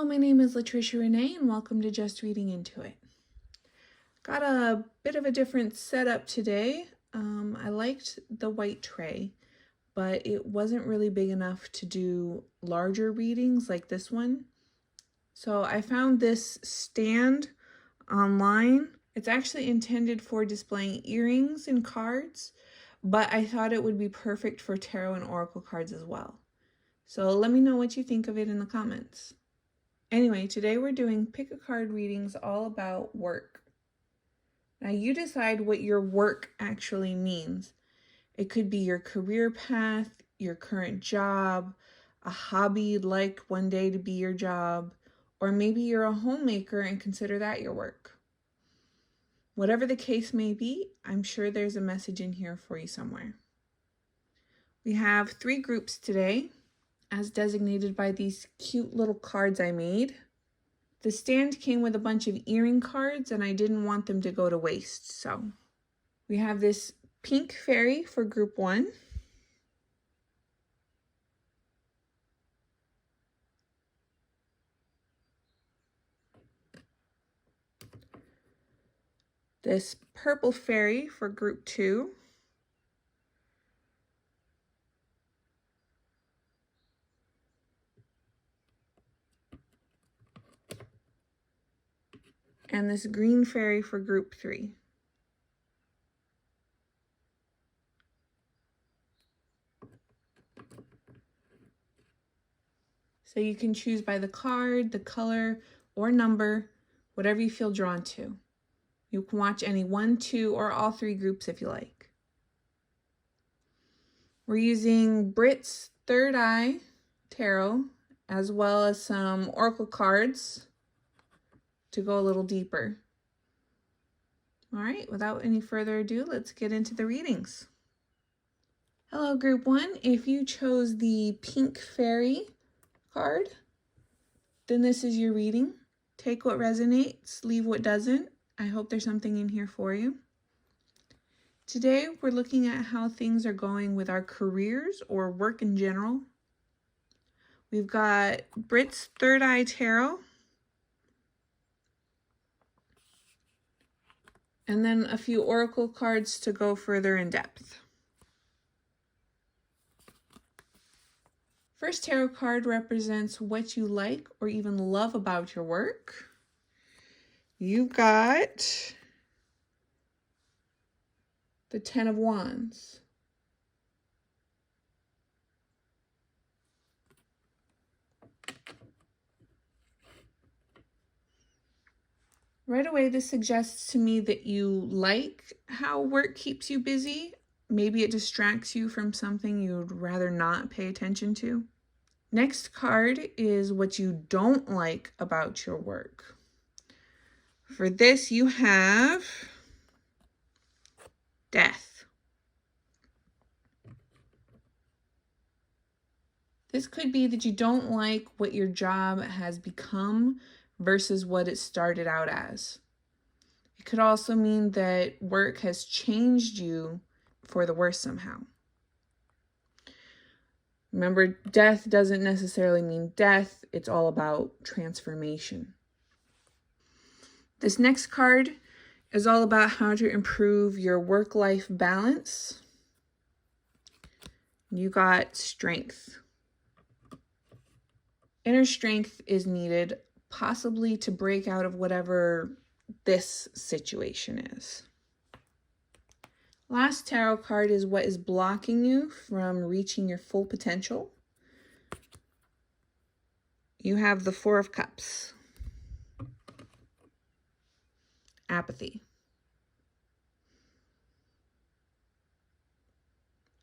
Hello, my name is Latricia Renee and welcome to Just Reading Into It. Got a bit of a different setup today. I liked the white tray, but it wasn't really big enough to do larger readings like this one. So I found this stand online. It's actually intended for displaying earrings and cards, but I thought it would be perfect for tarot and oracle cards as well. So let me know what you think of it in the comments. Anyway, today we're doing pick a card readings all about work. Now you decide what your work actually means. It could be your career path, your current job, a hobby you'd like one day to be your job, or maybe you're a homemaker and consider that your work. Whatever the case may be, I'm sure there's a message in here for you somewhere. We have 3 groups today, as designated by these cute little cards I made. The stand came with a bunch of earring cards and I didn't want them to go to waste, so we have this pink fairy for group 1. This purple fairy for group 2. And this green fairy for group 3. So you can choose by the card, the color, or number, whatever you feel drawn to. You can watch any 1, 2, or all 3 groups if you like. We're using Brit's Third Eye Tarot, as well as some oracle cards to go a little deeper. All right, without any further ado, let's get into the readings. Hello, group 1. If you chose the pink fairy card, then this is your reading. Take what resonates, leave what doesn't. I hope there's something in here for you. Today, we're looking at how things are going with our careers or work in general. We've got Brit's Third Eye Tarot, and then a few oracle cards to go further in depth. First tarot card represents what you like or even love about your work. You got the 10 of Wands. Right away, this suggests to me that you like how work keeps you busy. Maybe it distracts you from something you'd rather not pay attention to. Next card is what you don't like about your work. For this, you have Death. This could be that you don't like what your job has become versus what it started out as. It could also mean that work has changed you for the worse somehow. Remember, death doesn't necessarily mean death. It's all about transformation. This next card is all about how to improve your work-life balance. You got Strength. Inner strength is needed, possibly to break out of whatever this situation is. Last tarot card is what is blocking you from reaching your full potential. You have the 4 of Cups. Apathy.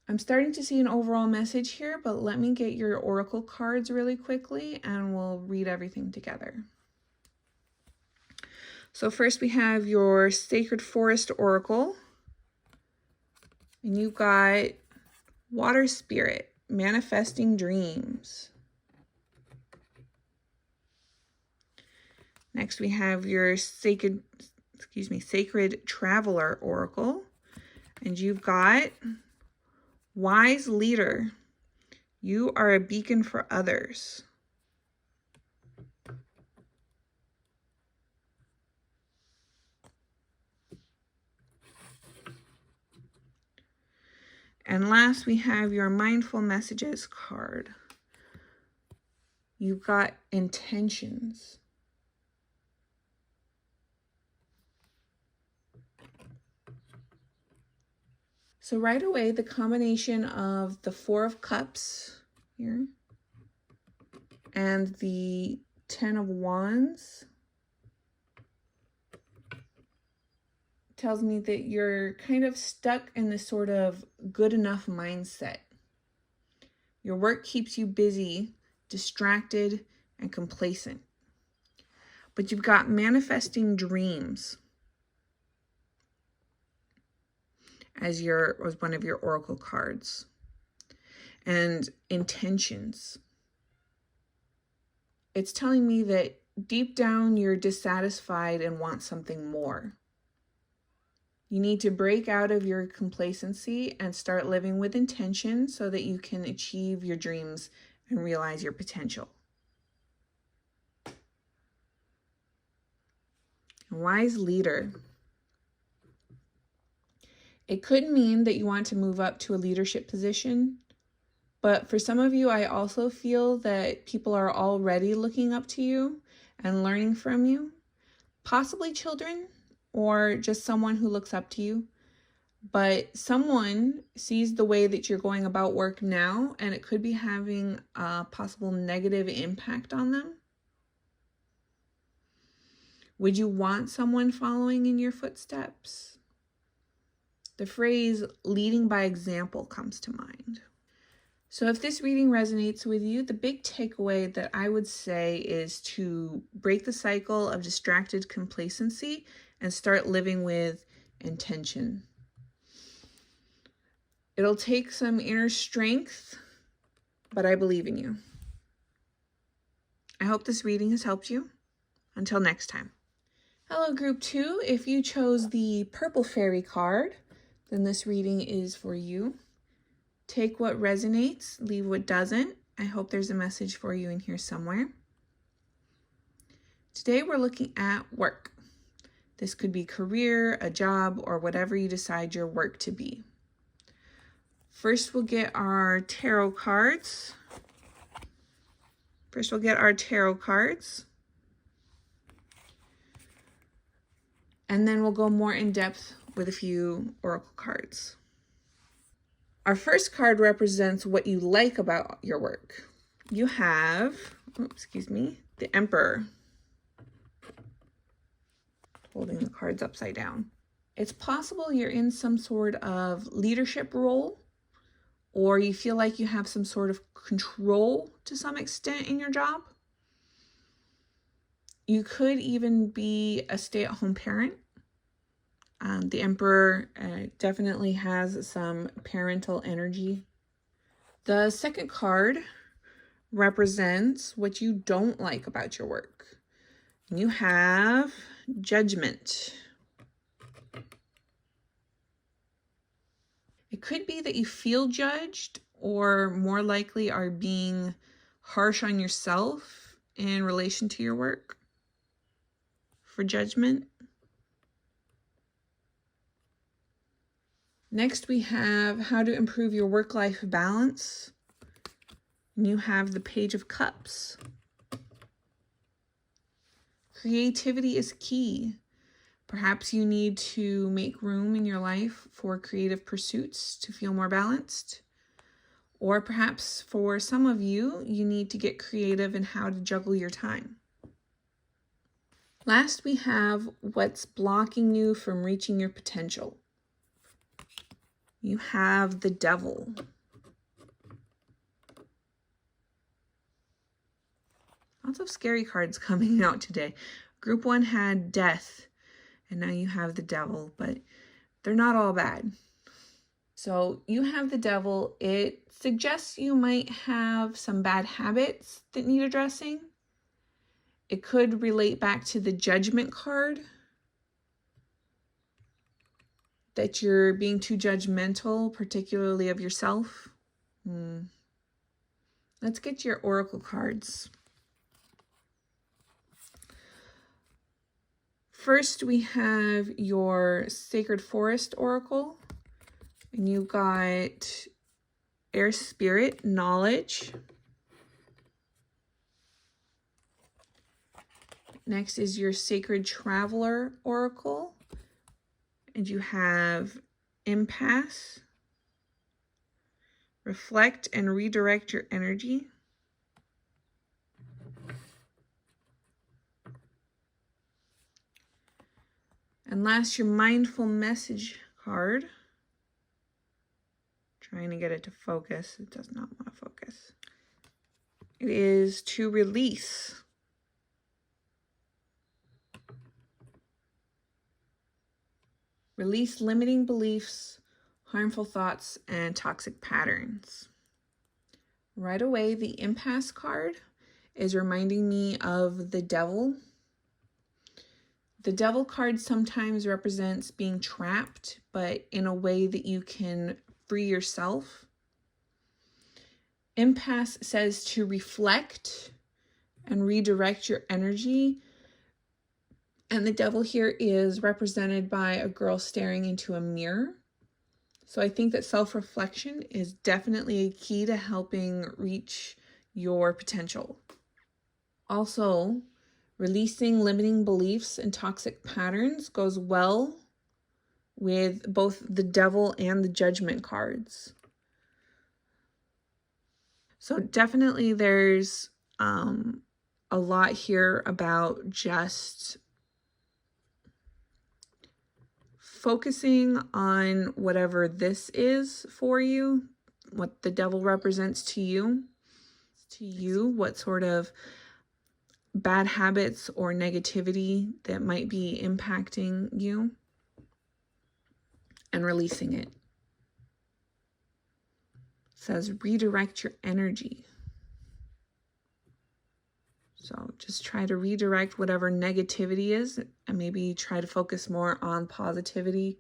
I'm starting to see an overall message here, but let me get your oracle cards really quickly and we'll read everything together. So first we have your Sacred Forest Oracle. And you got Water Spirit, Manifesting Dreams. Next we have your Sacred Traveler Oracle. And you've got Wise Leader, you are a beacon for others. And last, we have your mindful messages card. You've got intentions. So right away, the combination of the Four of Cups here and the Ten of Wands tells me that you're kind of stuck in this sort of good enough mindset. Your work keeps you busy, distracted, and complacent. But you've got manifesting dreams as one of your oracle cards, and intentions. It's telling me that deep down you're dissatisfied and want something more. You need to break out of your complacency and start living with intention so that you can achieve your dreams and realize your potential. Wise leader. It could mean that you want to move up to a leadership position, but for some of you, I also feel that people are already looking up to you and learning from you, possibly children or just someone who looks up to you. But someone sees the way that you're going about work now, and it could be having a possible negative impact on them. Would you want someone following in your footsteps? The phrase leading by example comes to mind. So if this reading resonates with you, the big takeaway that I would say is to break the cycle of distracted complacency and start living with intention. It'll take some inner strength, but I believe in you. I hope this reading has helped you. Until next time. Hello, Group 2. If you chose the Purple Fairy card, then this reading is for you. Take what resonates, leave what doesn't. I hope there's a message for you in here somewhere. Today we're looking at work. This could be career, a job, or whatever you decide your work to be. First, we'll get our tarot cards. And then we'll go more in depth with a few oracle cards. Our first card represents what you like about your work. You have, the Emperor. Holding the cards upside down. It's possible you're in some sort of leadership role, or you feel like you have some sort of control to some extent in your job. You could even be a stay-at-home parent. The Emperor definitely has some parental energy. The second card represents what you don't like about your work. You have Judgment. It could be that you feel judged, or more likely are being harsh on yourself in relation to your work for Judgment. Next, we have how to improve your work-life balance. And you have the Page of Cups. Creativity is key. Perhaps you need to make room in your life for creative pursuits to feel more balanced. Or perhaps for some of you, you need to get creative in how to juggle your time. Last, we have what's blocking you from reaching your potential. You have the Devil. Lots of scary cards coming out today. Group 1 had Death, and now you have the Devil, but they're not all bad. So you have the Devil. It suggests you might have some bad habits that need addressing. It could relate back to the Judgment card, that you're being too judgmental, particularly of yourself. Let's get your oracle cards. First, we have your Sacred Forest Oracle. And you got air spirit, knowledge. Next is your sacred traveler oracle. And you have impasse, reflect and redirect your energy. And last, your mindful message card. Trying to get it to focus. It does not want to focus. It is to release. Release limiting beliefs, harmful thoughts, and toxic patterns. Right away, the impasse card is reminding me of the devil. The devil card sometimes represents being trapped, but in a way that you can free yourself. Impasse says to reflect and redirect your energy. And the devil here is represented by a girl staring into a mirror. So I think that self-reflection is definitely a key to helping reach your potential. Also, releasing limiting beliefs and toxic patterns goes well with both the devil and the judgment cards. So definitely there's a lot here about just focusing on whatever this is for you, what the devil represents to you, what sort of bad habits or negativity that might be impacting you, and releasing it. It says redirect your energy. So just try to redirect whatever negativity is and maybe try to focus more on positivity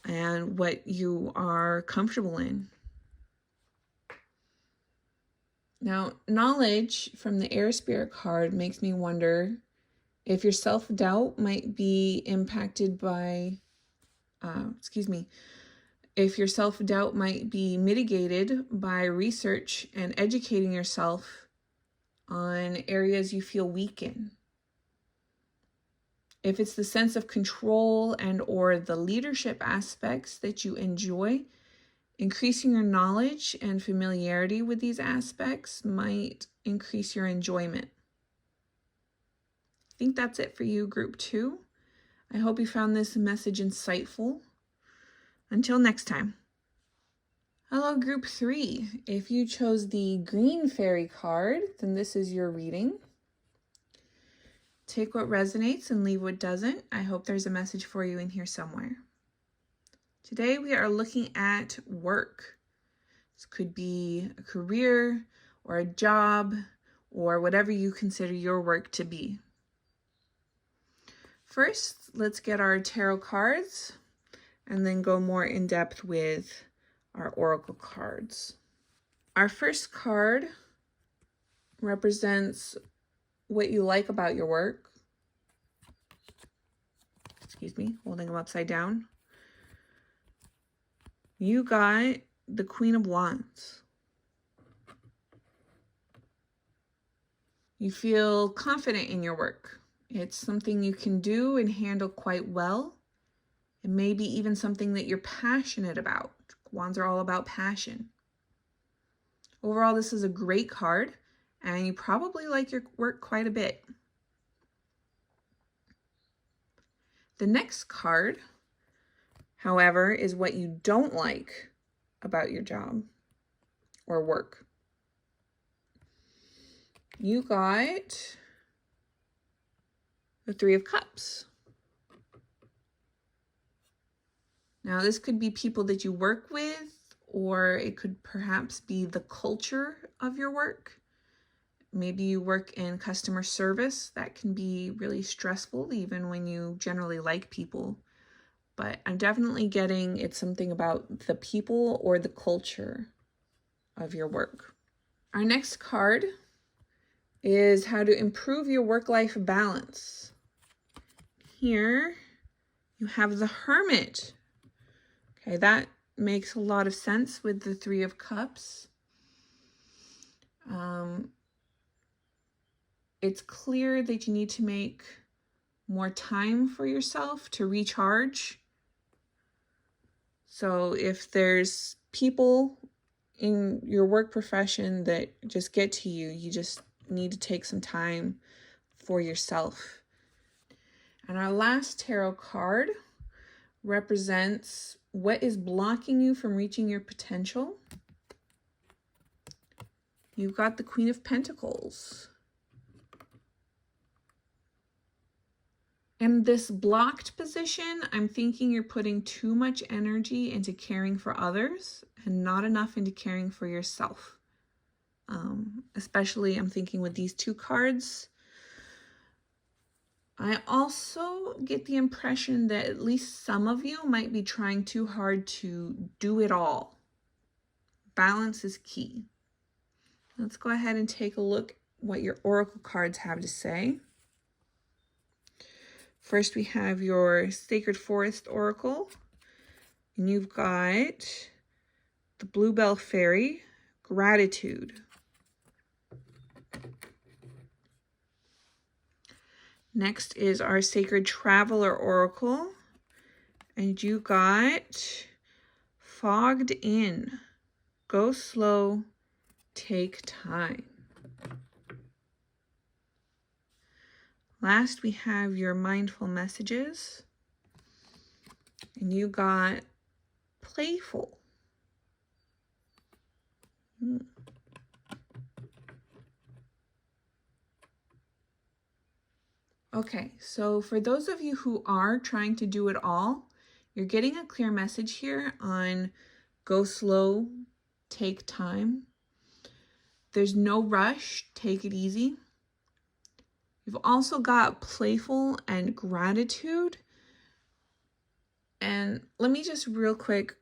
and what you are comfortable in. Now, knowledge from the air spirit card makes me wonder if your self-doubt might be impacted by, if your self-doubt might be mitigated by research and educating yourself on areas you feel weak in. If it's the sense of control and or the leadership aspects that you enjoy, increasing your knowledge and familiarity with these aspects might increase your enjoyment. I think that's it for you, group 2. I hope you found this message insightful. Until next time. Hello, group 3. If you chose the green fairy card, then this is your reading. Take what resonates and leave what doesn't. I hope there's a message for you in here somewhere. Today we are looking at work. This could be a career or a job or whatever you consider your work to be. First, let's get our tarot cards and then go more in depth with our oracle cards. Our first card represents what you like about your work. Holding them upside down. You got the Queen of Wands. You feel confident in your work. It's something you can do and handle quite well. It may be even something that you're passionate about. Wands are all about passion. Overall, this is a great card, and you probably like your work quite a bit. The next card, however, is what you don't like about your job or work. You got the Three of Cups. Now, this could be people that you work with, or it could perhaps be the culture of your work. Maybe you work in customer service. That can be really stressful, even when you generally like people. But I'm definitely getting it's something about the people or the culture of your work. Our next card is how to improve your work-life balance. Here you have the Hermit. Okay, that makes a lot of sense with the Three of Cups. It's clear that you need to make more time for yourself to recharge. So if there's people in your work profession that just get to you, you just need to take some time for yourself. And our last tarot card represents what is blocking you from reaching your potential. You've got the Queen of Pentacles. In this blocked position, I'm thinking you're putting too much energy into caring for others and not enough into caring for yourself. Especially I'm thinking with these two cards. I also get the impression that at least some of you might be trying too hard to do it all. Balance is key. Let's go ahead and take a look what your oracle cards have to say. First, we have your Sacred Forest Oracle, and you've got the Bluebell Fairy, Gratitude. Next is our Sacred Traveler Oracle, and you got Fogged In, Go Slow, Take Time. Last, we have your Mindful Messages, and you got Playful. Okay, so for those of you who are trying to do it all, you're getting a clear message here on go slow, take time. There's no rush, take it easy. You've also got playful and gratitude. And let me just real quick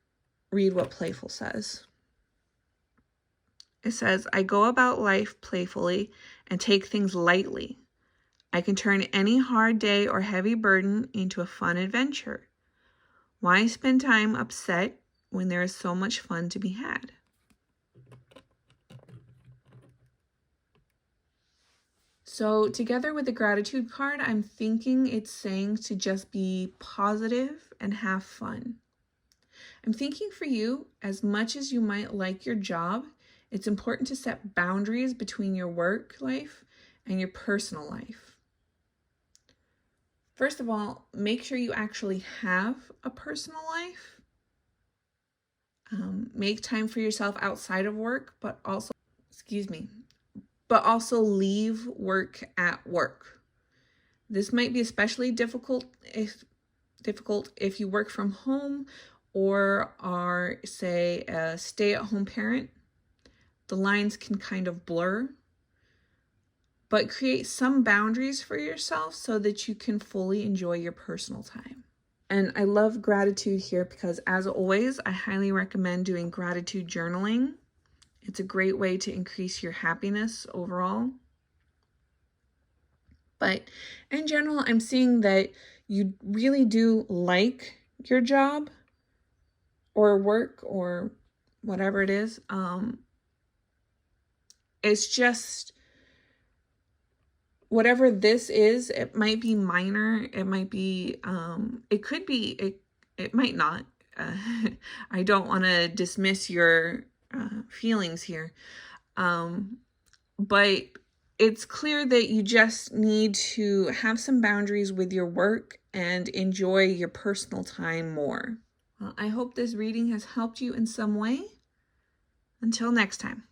read what playful says. It says, I go about life playfully and take things lightly. I can turn any hard day or heavy burden into a fun adventure. Why spend time upset when there is so much fun to be had? So together with the gratitude card, I'm thinking it's saying to just be positive and have fun. I'm thinking for you, as much as you might like your job, it's important to set boundaries between your work life and your personal life. First of all, make sure you actually have a personal life. Make time for yourself outside of work, but also leave work at work. This might be especially difficult if you work from home or are, say, a stay-at-home parent. The lines can kind of blur. But create some boundaries for yourself so that you can fully enjoy your personal time. And I love gratitude here because, as always, I highly recommend doing gratitude journaling. It's a great way to increase your happiness overall. But in general, I'm seeing that you really do like your job or work or whatever it is. It's just whatever this is, it might be minor. It might be, it could be, it might not. I don't want to dismiss your feelings here. But it's clear that you just need to have some boundaries with your work and enjoy your personal time more. Well, I hope this reading has helped you in some way. Until next time.